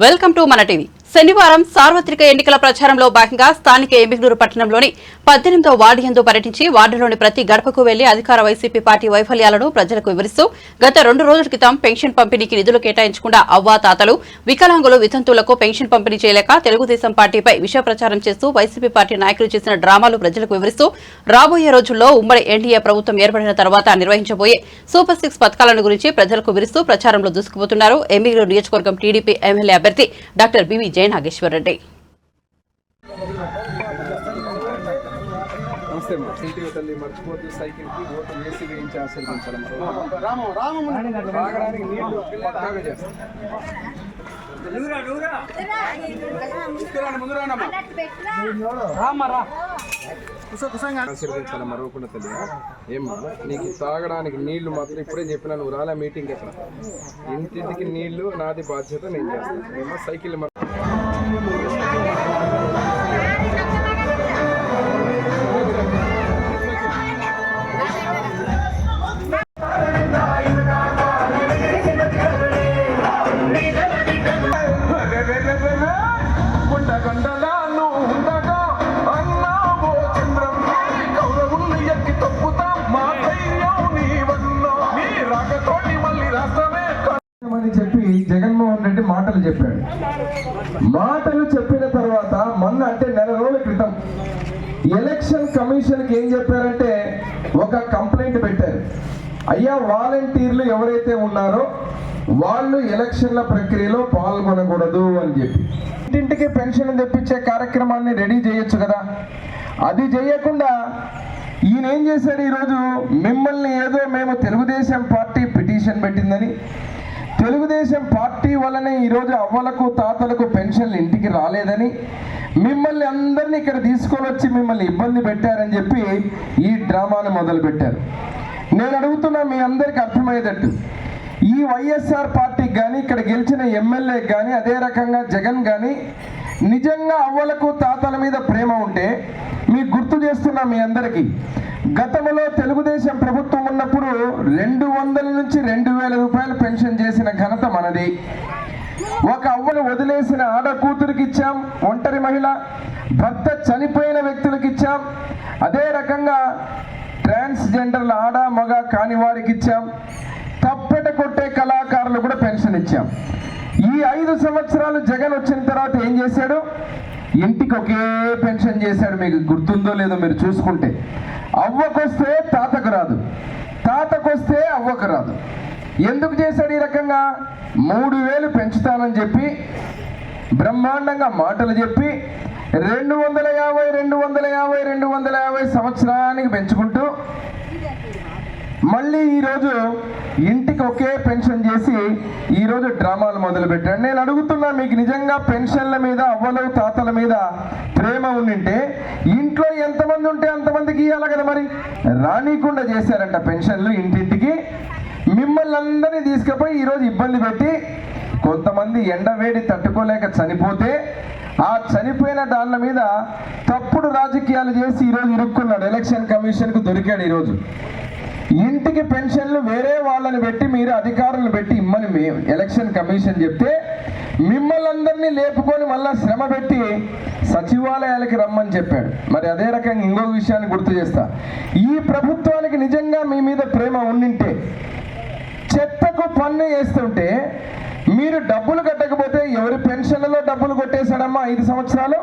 Welcome to మన TV. శనివారం సార్వత్రిక ఎన్నికల ప్రచారంలో భాగంగా స్థానిక ఎమ్మిగనూరు పట్టణంలోని 18వ వార్డు యందు పర్యటించి వార్డులోని ప్రతి గడపకు వెళ్లి అధికార వైసీపీ పార్టీ వైఫల్యాలను ప్రజలకు వివరిస్తూ గత 2 రోజుల క్రితం పెన్షన్ పంపిణీకి నిధులు కేటాయించకుండా అవ్వాతాతలు, వికలాంగులు, వితంతువులకు పెన్షన్ పంపిణీ చేయలేక తెలుగుదేశం పార్టీపై విష ప్రచారం చేస్తూ వైసీపీ పార్టీ నాయకులు చేసిన డ్రామాలు ప్రజలకు వివరిస్తూ రాబోయే రోజుల్లో ఉమ్మడి ఎన్డీఏ ప్రభుత్వం ఏర్పడిన తర్వాత నిర్వహించబోయే సూపర్ 6 పథకాలను గురించి ప్రజలకు వివరిస్తూ ప్రచారంలో దూసుకుపోతున్నారు ఎమ్మిగనూరు నియోజకవర్గం టీడీపీ ఎమ్మెల్యే అభ్యర్థి డాక్టర్ బివి జయ నాగేశ్వర్ రెడ్డి. మరవకుండా తెలియ ఏమ్మా నీకు తాగడానికి నీళ్లు మాత్రం ఇప్పుడే చెప్పినా, నువ్వు రాలే మీటింగ్ ఎక్కడ ఇంటింటికి నీళ్లు నాది బాధ్యత, నేను చేస్తాను. ఏమో సైకిల్ అని చెప్పి జగన్మోహన్ రెడ్డి మాటలు చెప్పాడు. మాటలు చెప్పిన తర్వాత మొన్న అంటే నెల రోజుల క్రితం ఎలక్షన్ కమిషన్ కి ఏం చెప్పారంటే ఒక కంప్లైంట్ పెట్టారు. అయ్యా, వాలంటీర్లు ఎవరైతే ఉన్నారో వాళ్ళు ఎలక్షన్ల ప్రక్రియలో పాల్గొనకూడదు అని చెప్పి ఇంటింటికి పెన్షన్ తెప్పించే కార్యక్రమాన్ని రెడీ చేయొచ్చు కదా. అది చేయకుండా ఈయన ఏం చేశాడు, ఈరోజు మిమ్మల్ని ఏదో మేము తెలుగుదేశం పార్టీ పిటిషన్ పెట్టిందని, తెలుగుదేశం పార్టీ వల్లనే ఈరోజు అవ్వలకు తాతలకు పెన్షన్లు ఇంటికి రాలేదని, మిమ్మల్ని అందరినీ ఇక్కడ తీసుకొని వచ్చి మిమ్మల్ని ఇబ్బంది పెట్టారని చెప్పి ఈ డ్రామాను మొదలుపెట్టారు. నేను అడుగుతున్నా మీ అందరికీ అర్థమయ్యేటట్టు, ఈ వైఎస్ఆర్ పార్టీకి కానీ ఇక్కడ గెలిచిన ఎమ్మెల్యేకి కానీ అదే రకంగా జగన్ కానీ నిజంగా అవ్వలకు తాతల మీద ప్రేమ ఉంటే మీకు గుర్తు చేస్తున్నా మీ అందరికీ, గతంలో తెలుగుదేశం ప్రభుత్వం ఉన్నప్పుడు 200 నుంచి 2000 రూపాయలు పెన్షన్ చేసిన ఘనత మనది. ఒక అవ్వను వదిలేసిన ఆడ కూతురికి ఇచ్చాం, ఒంటరి మహిళ, భర్త చనిపోయిన వ్యక్తులకు ఇచ్చాం, అదే రకంగా ట్రాన్స్జెండర్ల ఆడ మగ కాని వారికి ఇచ్చాం, తప్పెట కొట్టే కళాకారులు కూడా పెన్షన్ ఇచ్చాం. ఈ 5 సంవత్సరాలు జగన్ వచ్చిన తర్వాత ఏం చేశాడు, ఇంటికి ఒకే పెన్షన్ చేశాడు. మీకు గుర్తుందో లేదో మీరు చూసుకుంటే, అవ్వకొస్తే తాతకు రాదు, తాతకొస్తే అవ్వకు రాదు. ఎందుకు చేశాడు ఈ రకంగా? 3000 పెంచుతానని చెప్పి బ్రహ్మాండంగా మాటలు చెప్పి 250 సంవత్సరానికి పెంచుకుంటూ మళ్ళీ ఈరోజు ఇంటికి ఒకే పెన్షన్ చేసి ఈరోజు డ్రామాలు మొదలుపెట్టాడు. నేను అడుగుతున్నా, మీకు నిజంగా పెన్షన్ల మీద అవ్వలు తాతల మీద ప్రేమ ఉండింటే ఇంట్లో ఎంతమంది ఉంటే అంతమందికి ఇవ్వాలి కదా. మరి రానీకుండా చేశారంట పెన్షన్లు ఇంటింటికి. మిమ్మల్ని అందరినీ తీసుకుపోయి ఈరోజు ఇబ్బంది పెట్టి కొంతమంది ఎండవేడి తట్టుకోలేక చనిపోతే ఆ చనిపోయిన దాళ్ళ మీద తప్పుడు రాజకీయాలు చేసి ఈరోజు ఇరుక్కున్నాడు. ఎలక్షన్ కమిషన్కు దొరికాడు. ఈరోజు ఇంటికి పెన్షన్లు వేరే వాళ్ళని పెట్టి మీరు అధికారులను పెట్టి ఇమ్మని మేము ఎలక్షన్ కమిషన్ చెప్తే మిమ్మల్ని అందరినీ లేపుకొని మళ్ళా శ్రమ పెట్టి సచివాలయాలకి రమ్మని చెప్పాడు. మరి అదే రకంగా ఇంకొక విషయాన్ని గుర్తు చేస్తా, ఈ ప్రభుత్వానికి నిజంగా మీ మీద ప్రేమ ఉండింటే చెత్తకు పన్ను వేస్తుంటే మీరు డబ్బులు కట్టకపోతే ఎవరి పెన్షన్లలో డబ్బులు కొట్టేశాడమ్మా 5 సంవత్సరాలు?